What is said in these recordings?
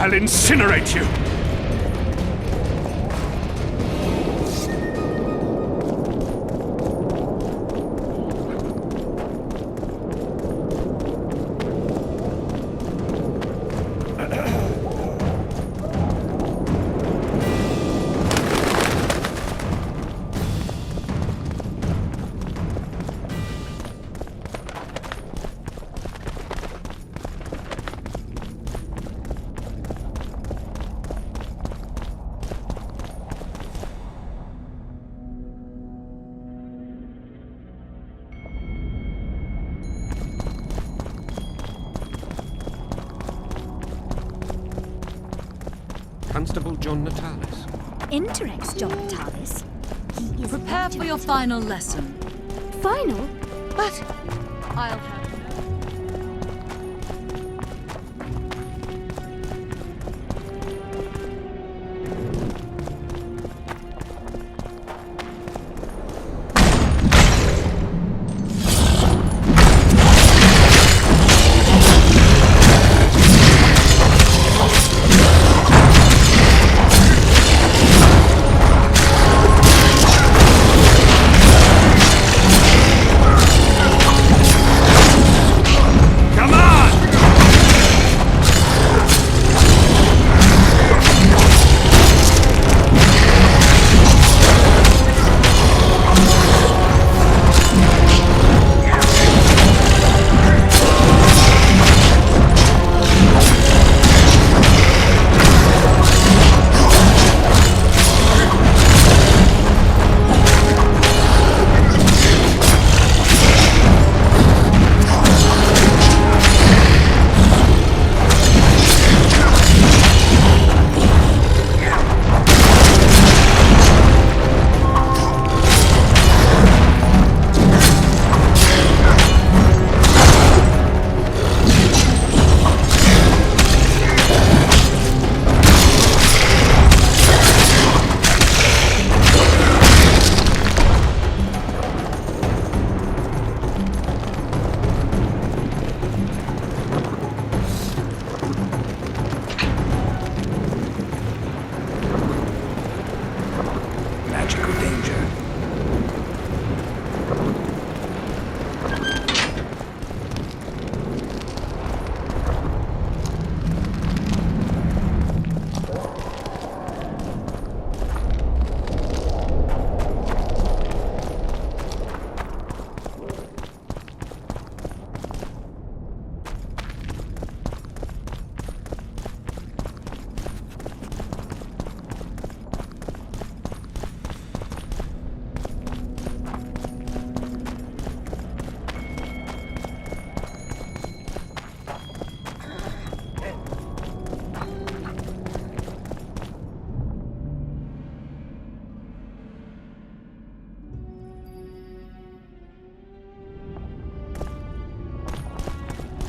I'll incinerate you! Constable John Natalis. Interex John Natalis. He is Prepare for your final lesson. Final? But I'll have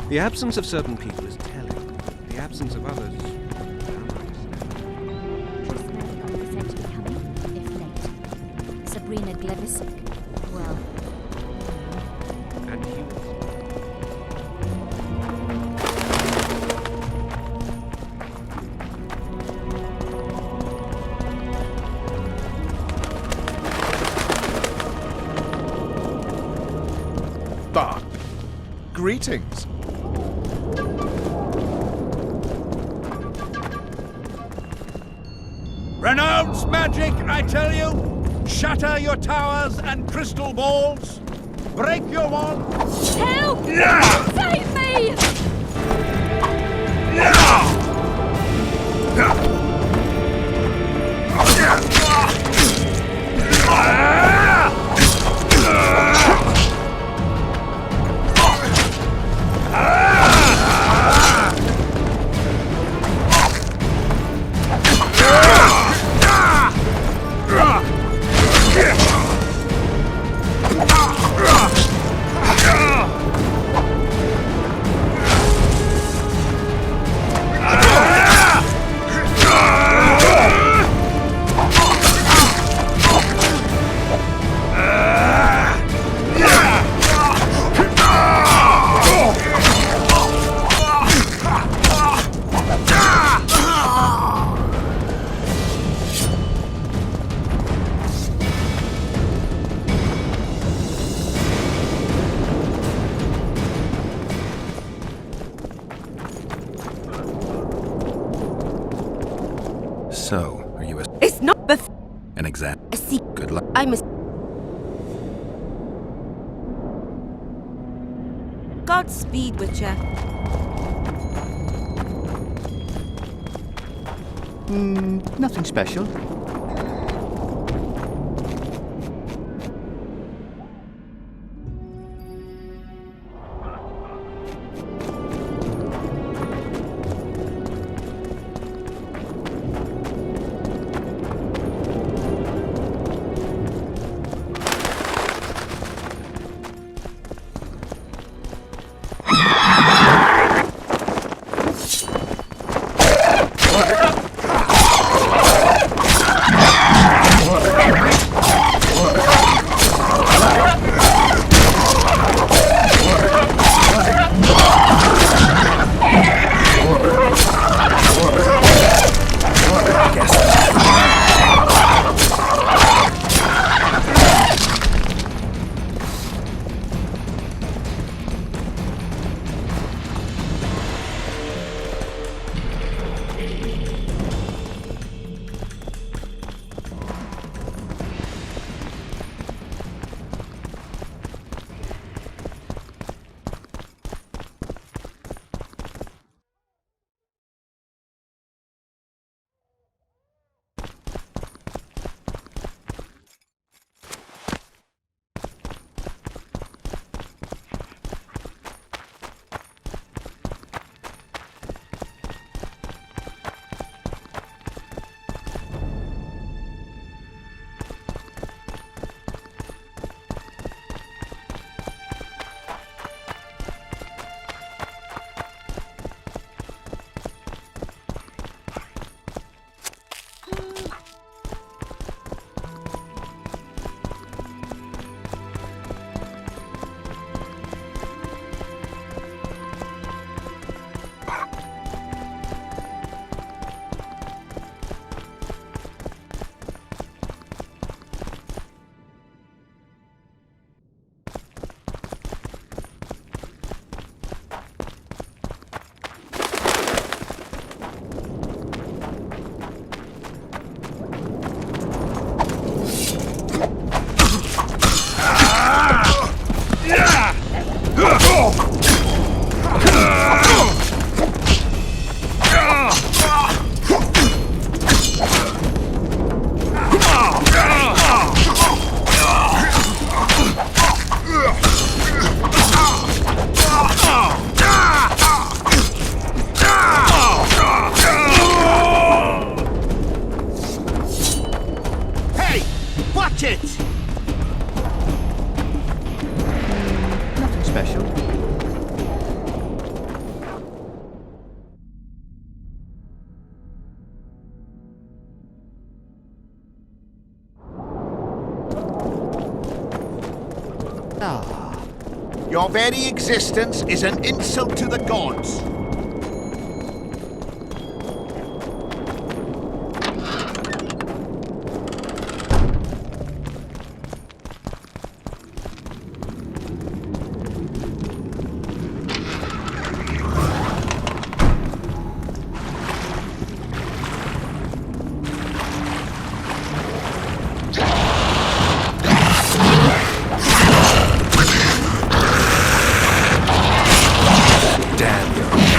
The absence of certain people is telling. The absence of others. Sabrina Glevisic. Well. And he Bah! Greetings. Renounce magic, I tell you! Shatter your towers and crystal balls! Break your wands! Help! Yeah! Save me! So, are you It's not an exact? a see. Good luck. I'm a. Godspeed, Witcher. Nothing special. Your very existence is an insult to the gods. Damn you.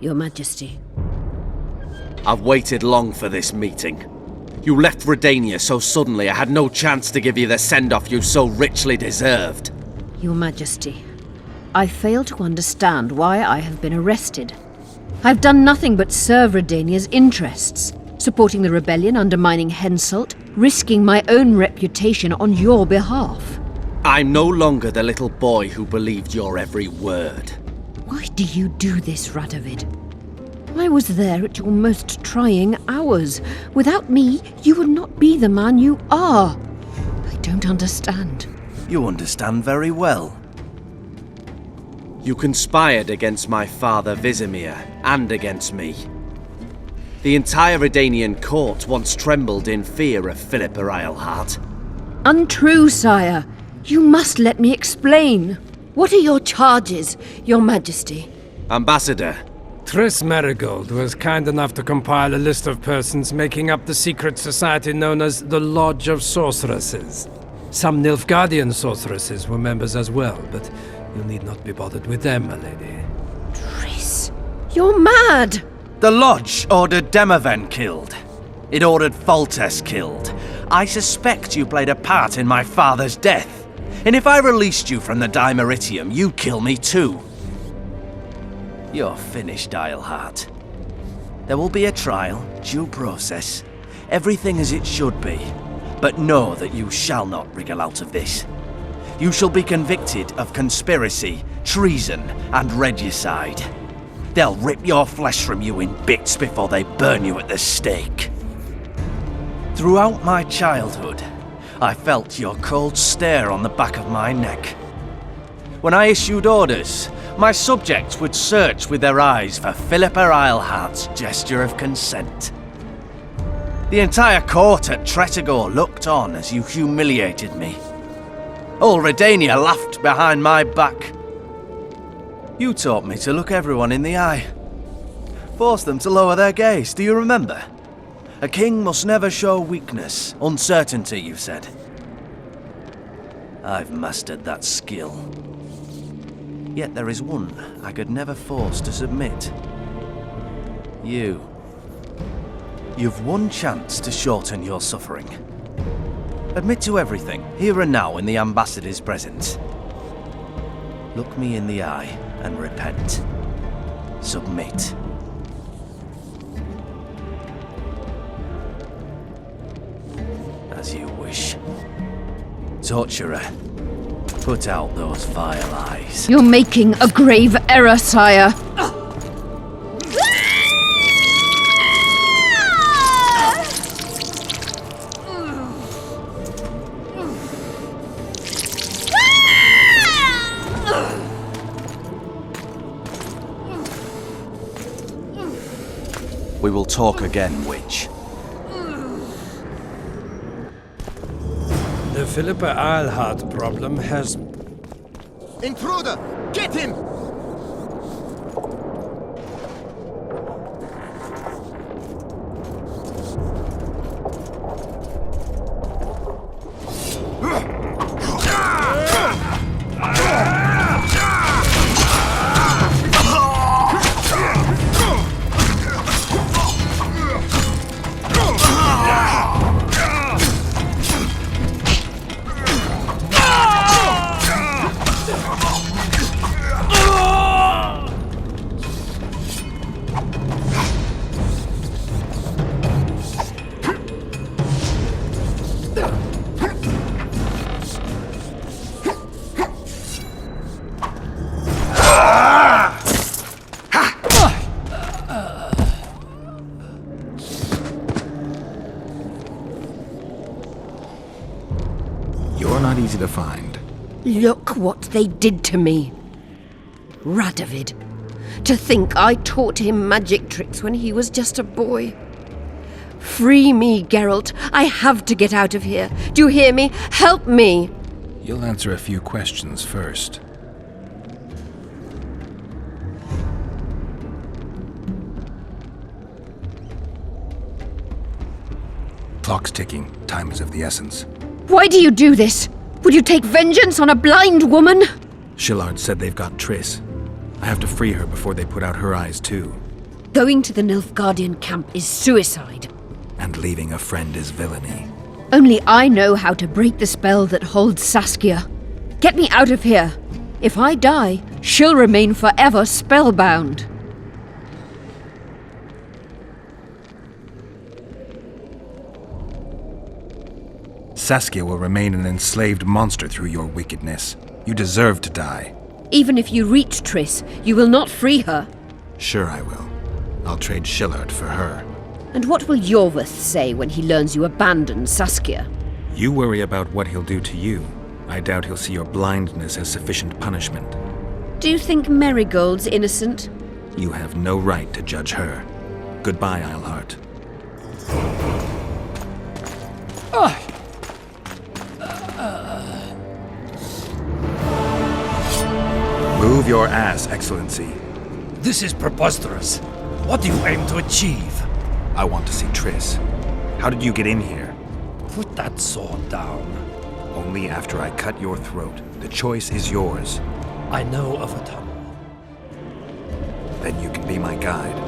Your Majesty. I've waited long for this meeting. You left Redania so suddenly I had no chance to give you the send-off you so richly deserved. Your Majesty, I fail to understand why I have been arrested. I've done nothing but serve Redania's interests, supporting the rebellion, undermining Henselt, risking my own reputation on your behalf. I'm no longer the little boy who believed your every word. Why do you do this, Radovid? I was there at your most trying hours. Without me, you would not be the man you are. I don't understand. You understand very well. You conspired against my father Vizimir, and against me. The entire Redanian court once trembled in fear of Philippa Eilhart. Untrue, sire. You must let me explain. What are your charges, Your Majesty? Ambassador. Triss Marigold was kind enough to compile a list of persons making up the secret society known as the Lodge of Sorceresses. Some Nilfgaardian sorceresses were members as well, but you need not be bothered with them, my lady. Triss, you're mad! The Lodge ordered Demaven killed. It ordered Foltest killed. I suspect you played a part in my father's death. And if I released you from the Dimeritium, you'd kill me too. You're finished, Eilhart. There will be a trial, due process, everything as it should be. But know that you shall not wriggle out of this. You shall be convicted of conspiracy, treason, and regicide. They'll rip your flesh from you in bits before they burn you at the stake. Throughout my childhood, I felt your cold stare on the back of my neck. When I issued orders, my subjects would search with their eyes for Philippa Eilhart's gesture of consent. The entire court at Tretogor looked on as you humiliated me. All Redania laughed behind my back. You taught me to look everyone in the eye. Forced them to lower their gaze, do you remember? A king must never show weakness, uncertainty, you said. I've mastered that skill. Yet there is one I could never force to submit. You. You've one chance to shorten your suffering. Admit to everything, here and now in the ambassador's presence. Look me in the eye and repent. Submit. As you wish. Torturer, put out those vile eyes. You're making a grave error, sire. We will talk again, witch. The Philippa Eilhart problem has... Intruder! Get him! You're not easy to find. Look what they did to me. Radovid. To think I taught him magic tricks when he was just a boy. Free me, Geralt. I have to get out of here. Do you hear me? Help me! You'll answer a few questions first. Clock's ticking. Time is of the essence. Why do you do this? Would you take vengeance on a blind woman? Shillard said they've got Triss. I have to free her before they put out her eyes too. Going to the Nilfgaardian camp is suicide. And leaving a friend is villainy. Only I know how to break the spell that holds Saskia. Get me out of here. If I die, she'll remain forever spellbound. Saskia will remain an enslaved monster through your wickedness. You deserve to die. Even if you reach Triss, you will not free her. Sure I will. I'll trade Schillard for her. And what will Yorveth say when he learns you abandoned Saskia? You worry about what he'll do to you. I doubt he'll see your blindness as sufficient punishment. Do you think Marigold's innocent? You have no right to judge her. Goodbye, Eilhart. Move your ass, Excellency. This is preposterous. What do you aim to achieve? I want to see Triss. How did you get in here? Put that sword down. Only after I cut your throat. The choice is yours. I know of a tunnel. Then you can be my guide.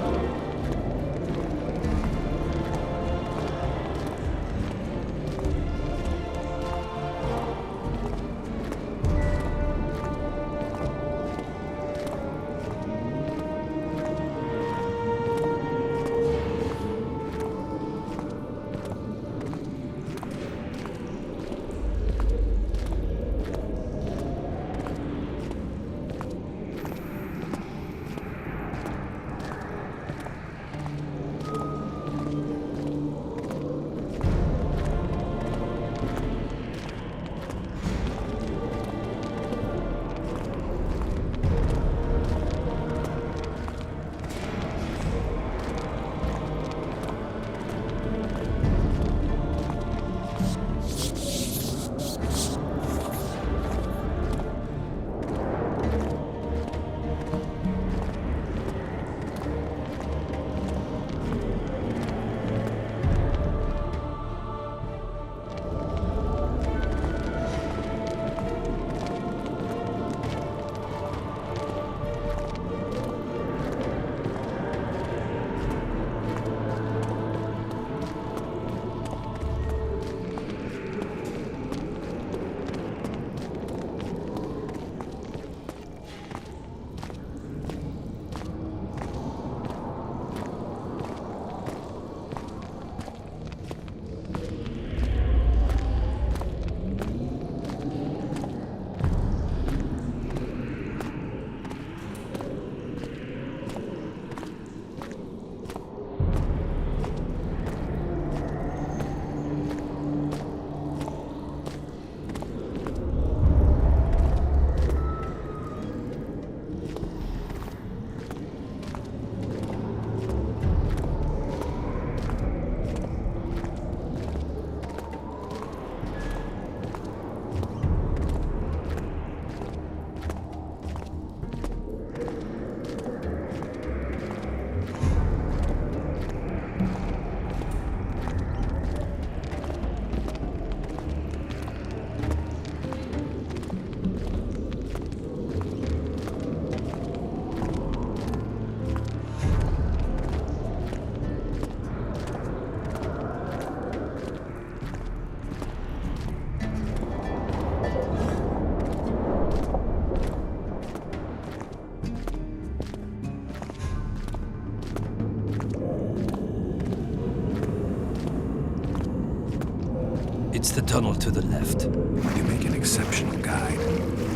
It's the tunnel to the left. You make an exceptional guide.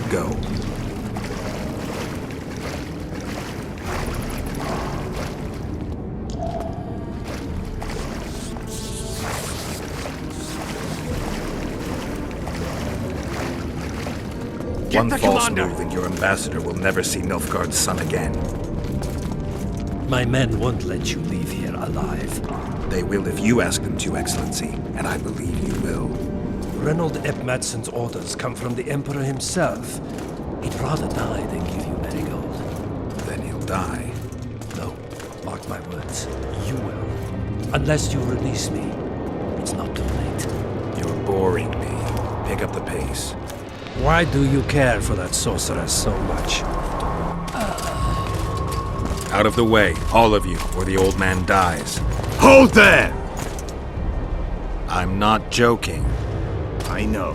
Go. One false move and your ambassador will never see Nilfgaard's son again. My men won't let you leave here alive. They will if you ask them to, Excellency, and I believe you will. Reynold Ep Madsen's orders come from the Emperor himself. He'd rather die than give you Marigold. Then he'll die. No, mark my words. You will. Unless you release me, it's not too late. You're boring me. Pick up the pace. Why do you care for that sorceress so much? Out of the way, all of you, or the old man dies. Hold there! I'm not joking. I know.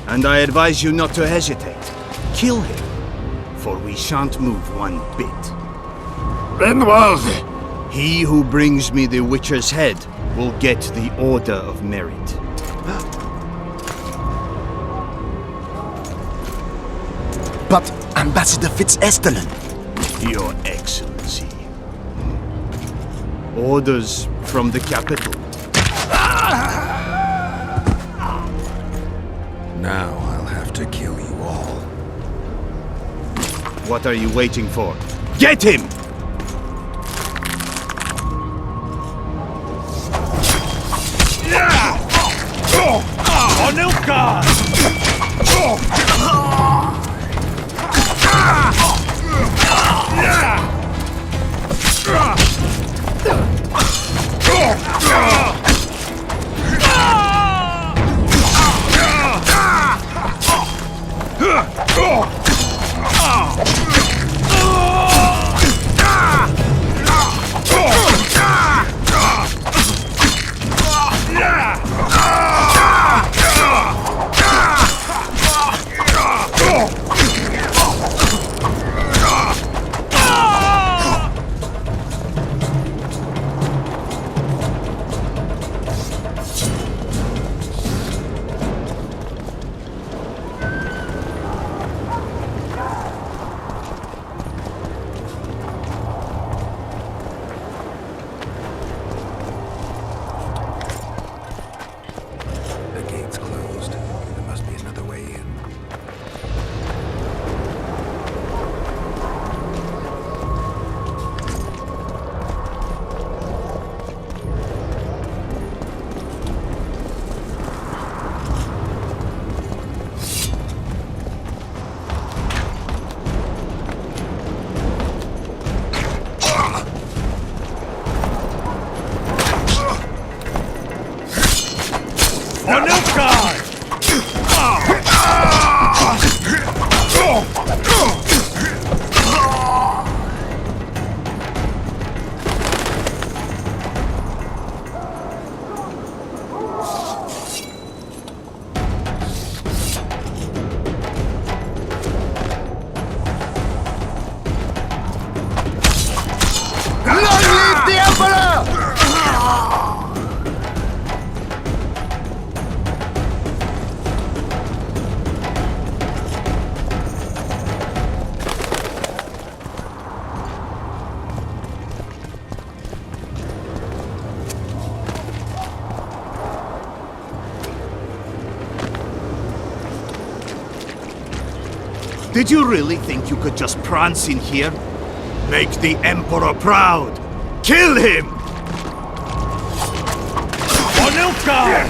And I advise you not to hesitate. Kill him, for we shan't move one bit. Renwald! He who brings me the Witcher's head will get the Order of Merit. But Ambassador Fitzestelen... Your Excellency. Orders from the capital. Now I'll have to kill you all. What are you waiting for? Get him! Did you really think you could just prance in here? Make the Emperor proud! Kill him! Onilka!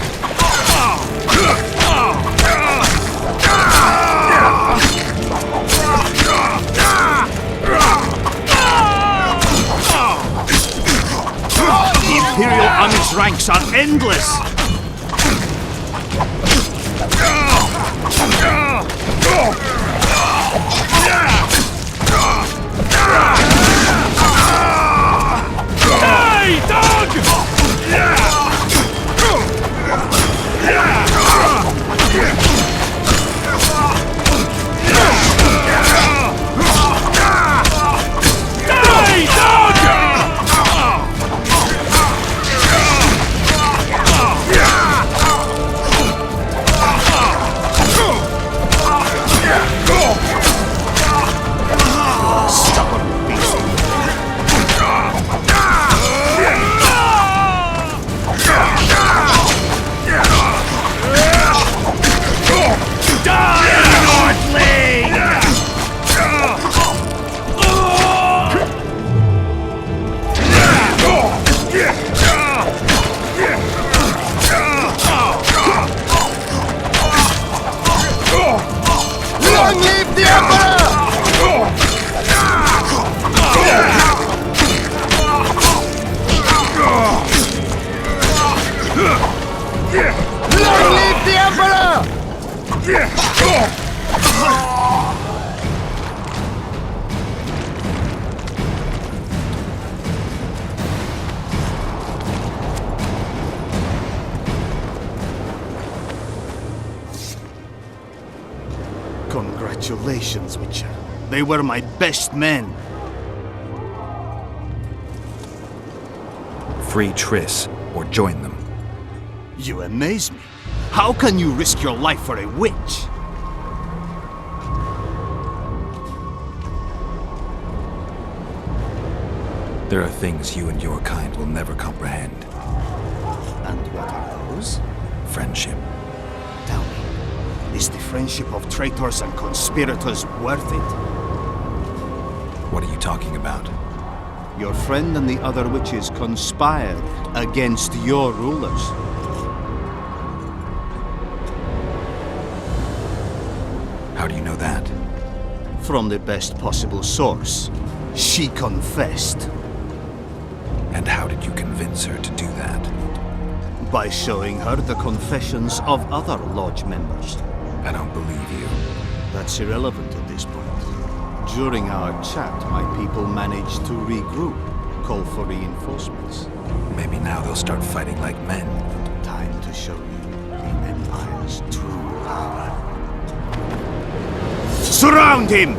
The Imperial Army's ranks are endless! Hey, dog! Hey, dog! Stubborn beast. Long live the Emperor! Long live the Emperor! Congratulations, Witcher. They were my best men. Free Triss, or join them. You amaze me. How can you risk your life for a witch? There are things you and your kind will never comprehend. And what are those? Friendship. Tell me, is the friendship of traitors and conspirators worth it? What are you talking about? Your friend and the other witches conspired against your rulers. How do you know that? From the best possible source. She confessed. And how did you convince her to do that? By showing her the confessions of other lodge members. I don't believe you. That's irrelevant at this point. During our chat, my people managed to regroup, call for reinforcements. Maybe now they'll start fighting like men. Time to show you the Empire's true power. Surround him!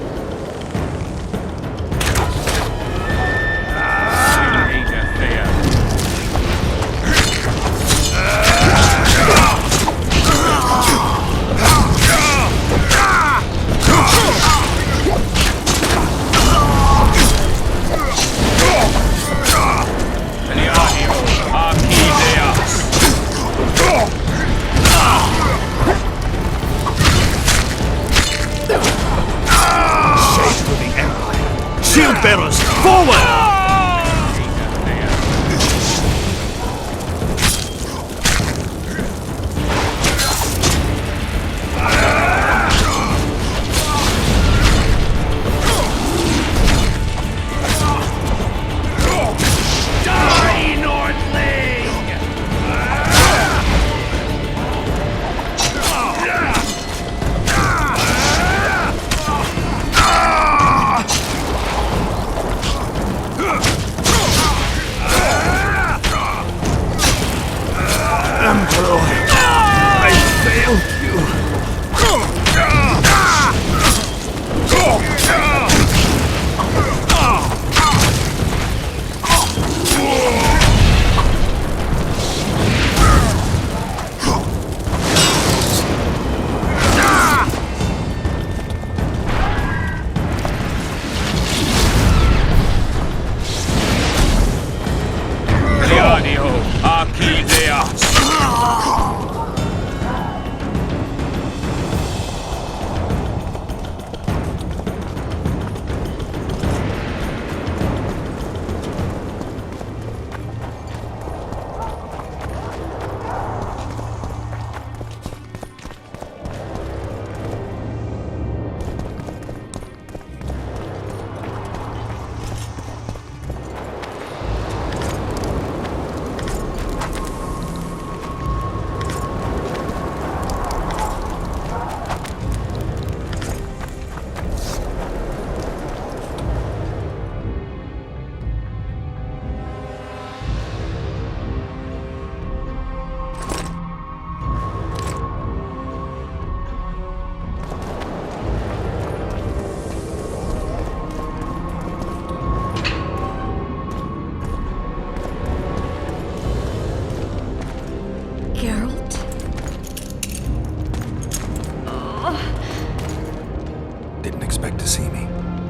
Shield bearers, forward!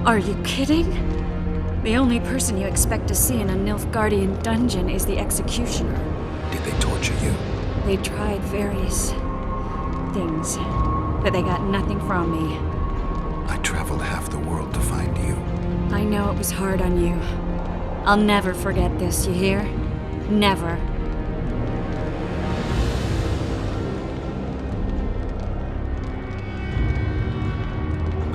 Are you kidding? The only person you expect to see in a Nilfgaardian dungeon is the executioner. Did they torture you? They tried various things, but they got nothing from me. I traveled half the world to find you. I know it was hard on you. I'll never forget this, you hear? Never.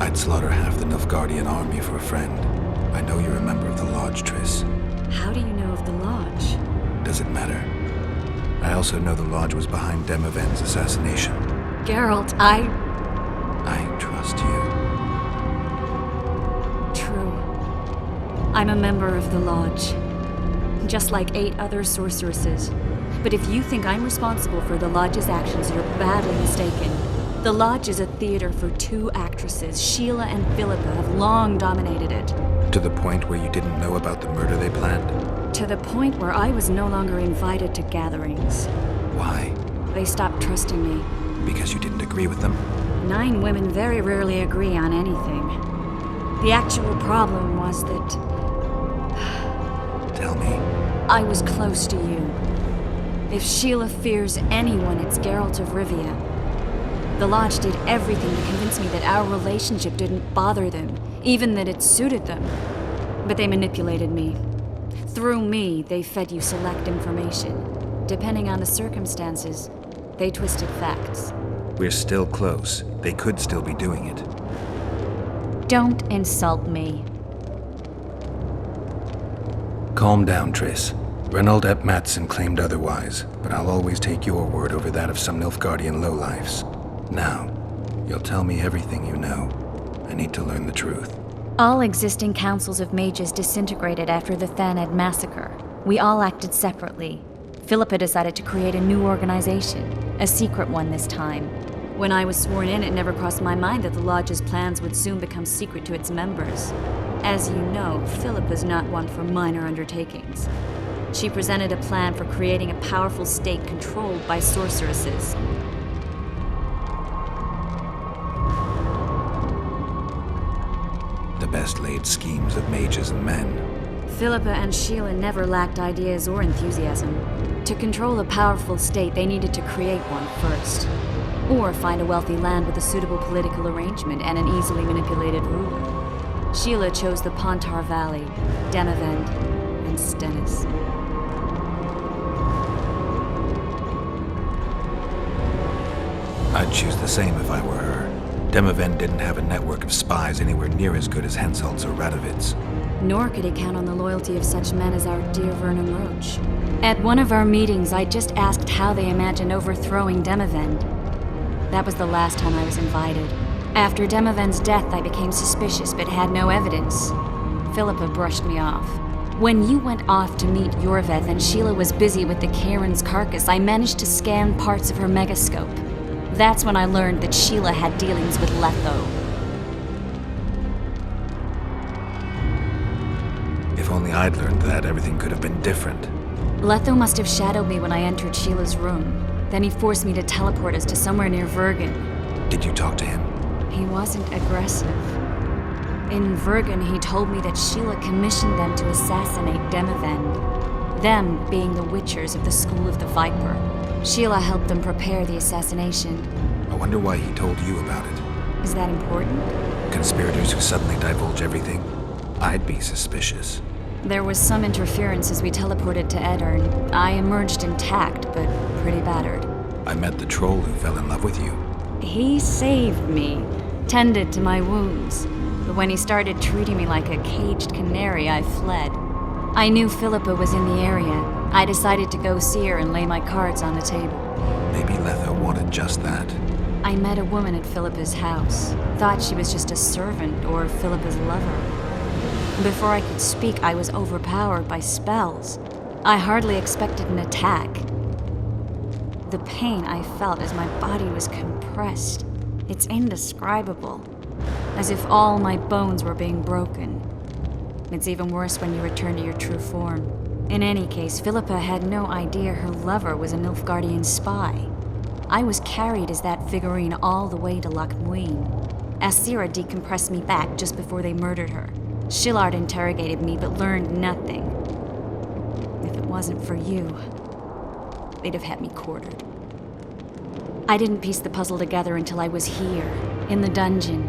I'd slaughter half the Nilfgaardian army for a friend. I know you're a member of the Lodge, Triss. How do you know of the Lodge? Does it matter? I also know the Lodge was behind Demaven's assassination. Geralt, I trust you. True. I'm a member of the Lodge. Just like 8 other sorceresses. But if you think I'm responsible for the Lodge's actions, you're badly mistaken. The Lodge is a theater for two actresses. Sheila and Philippa have long dominated it. To the point where you didn't know about the murder they planned? To the point where I was no longer invited to gatherings. Why? They stopped trusting me. Because you didn't agree with them? 9 women very rarely agree on anything. The actual problem was that... Tell me. I was close to you. If Sheila fears anyone, it's Geralt of Rivia. The Lodge did everything to convince me that our relationship didn't bother them, even that it suited them. But they manipulated me. Through me, they fed you select information. Depending on the circumstances, they twisted facts. We're still close. They could still be doing it. Don't insult me. Calm down, Triss. Reynold Ep Matson claimed otherwise, but I'll always take your word over that of some Nilfgaardian lowlifes. Now, you'll tell me everything you know. I need to learn the truth. All existing councils of mages disintegrated after the Thanad massacre. We all acted separately. Philippa decided to create a new organization, a secret one this time. When I was sworn in, it never crossed my mind that the Lodge's plans would soon become secret to its members. As you know, Philippa's not one for minor undertakings. She presented a plan for creating a powerful state controlled by sorceresses. The best laid schemes of mages and men. Philippa and Sheila never lacked ideas or enthusiasm. To control a powerful state, they needed to create one first. Or find a wealthy land with a suitable political arrangement and an easily manipulated ruler. Sheila chose the Pontar Valley, Demavend, and Stennis. I'd choose the same if I were her. Demavend didn't have a network of spies anywhere near as good as Henselt's or Radovid's. Nor could he count on the loyalty of such men as our dear Vernon Roach. At one of our meetings, I just asked how they imagined overthrowing Demavend. That was the last time I was invited. After Demavend's death, I became suspicious but had no evidence. Philippa brushed me off. When you went off to meet Yorveth and Sheila was busy with the Karen's carcass, I managed to scan parts of her megascope. That's when I learned that Sheila had dealings with Letho. If only I'd learned that, everything could have been different. Letho must have shadowed me when I entered Sheila's room. Then he forced me to teleport us to somewhere near Vergen. Did you talk to him? He wasn't aggressive. In Vergen, he told me that Sheila commissioned them to assassinate Demavend. Them being the Witchers of the School of the Viper. Sheila helped them prepare the assassination. I wonder why he told you about it. Is that important? Conspirators who suddenly divulge everything? I'd be suspicious. There was some interference as we teleported to Edirn. I emerged intact, but pretty battered. I met the troll who fell in love with you. He saved me, tended to my wounds. But when he started treating me like a caged canary, I fled. I knew Philippa was in the area. I decided to go see her and lay my cards on the table. Maybe Letho wanted just that. I met a woman at Philippa's house. Thought she was just a servant or Philippa's lover. Before I could speak, I was overpowered by spells. I hardly expected an attack. The pain I felt as my body was compressed, it's indescribable. As if all my bones were being broken. It's even worse when you return to your true form. In any case, Philippa had no idea her lover was a Nilfgaardian spy. I was carried as that figurine all the way to Loch Muin. Asira decompressed me back just before they murdered her. Shillard interrogated me but learned nothing. If it wasn't for you, they'd have had me quartered. I didn't piece the puzzle together until I was here, in the dungeon.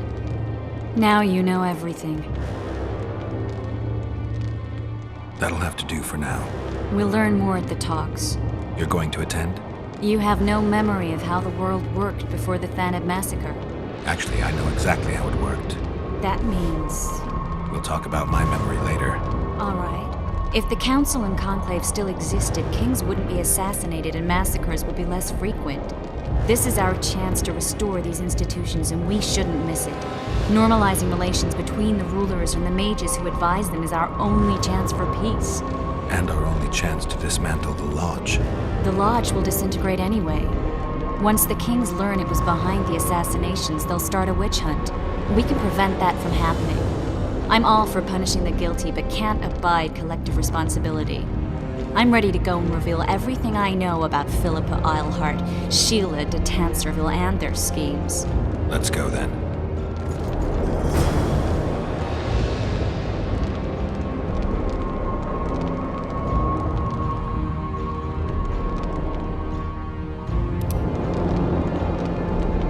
Now you know everything. That'll have to do for now. We'll learn more at the talks. You're going to attend? You have no memory of how the world worked before the Thanad massacre. Actually, I know exactly how it worked. That means... We'll talk about my memory later. All right. If the Council and Conclave still existed, kings wouldn't be assassinated and massacres would be less frequent. This is our chance to restore these institutions, and we shouldn't miss it. Normalizing relations between the rulers and the mages who advise them is our only chance for peace. And our only chance to dismantle the Lodge. The Lodge will disintegrate anyway. Once the kings learn it was behind the assassinations, they'll start a witch hunt. We can prevent that from happening. I'm all for punishing the guilty, but can't abide collective responsibility. I'm ready to go and reveal everything I know about Philippa Eilhart, Sheila de Tanserville, and their schemes. Let's go then.